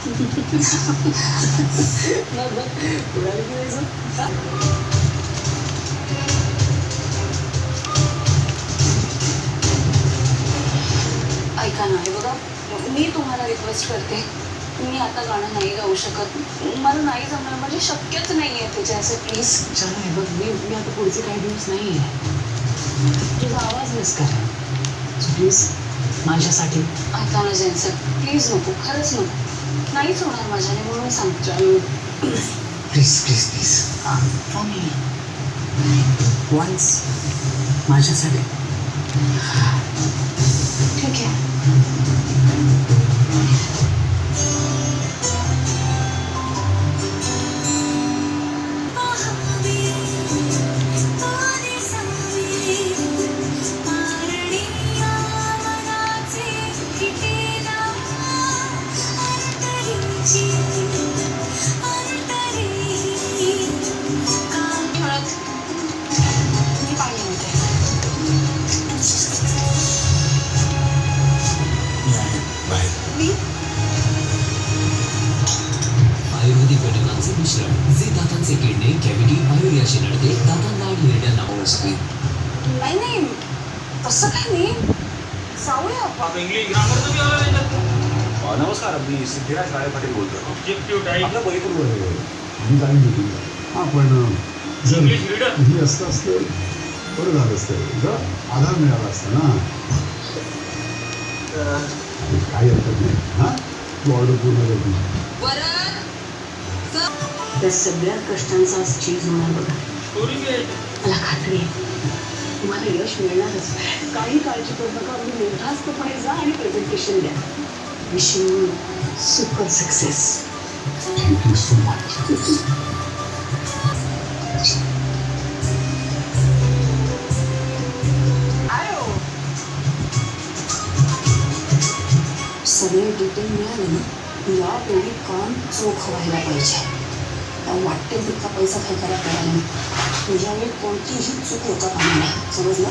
मग उडाली की नाही जाऊ? ऐका ना, हे बघा, मी तुम्हाला रिक्वेस्ट करते, तुम्ही आता गाणं नाही गाऊ शकत. मला नाही जमणार, म्हणजे शक्यच नाही आहे त्याच्या असं. प्लीज चला हे बघ, मी आता पुढचे काही दिवस नाही आहे. तुझा आवाज मिस करा. प्लीज माझ्यासाठी. ऐका ना जयंत, प्लीज नको, खरंच नको. नाहीच होणार माझ्याने, म्हणून सांगतो. Please please please for me once माझ्यासाठी. ठीक आहे. मी पाणी आणते. मी आयुर्वेदिक घटकांचे मिश्रण जे दातांचे किडणे कॅव्हिटी आयुर्याशी लढते, दातांना आणि हिरड्यांना पोहोचते. नाही नाही, तसं काही नाही. जाऊया आपण. इंग्लिश ग्रामरचं बी आलं नाही त्यात. नमस्कार, मी सिद्धिराज राळे पाटील बोलतोय. ऑब्जेक्टिव्ह टाईप आपलं परिपूर्ण मी जाईन भेटून. हां, पण जर इंग्लिश रीडर. ही असतं असतं बरं झालं असतं, जर आधार मिळाला असता ना. काही हरकत नाही. हां, तू ऑर्डर पूर्ण करतो. त्या सगळ्या कष्टांचा आज चीज होणार बघा. स्टोरी बी आहे. मला खात्री आहे तुम्हाला यश मिळणारच. काही काळजी करू नका. अगदी निर्धास्तपणे जा आणि प्रेझेंटेशन द्या. Wishing you super success. Thank you so much. सगळे डिटेल मिळाले ना, यावेळी काम चोख व्हायला पाहिजे. वाटेल तितका पैसा फेकायला तयार नाही. तुझ्यावेळी कोणतीही चूक होता कामा नाही. समजलं?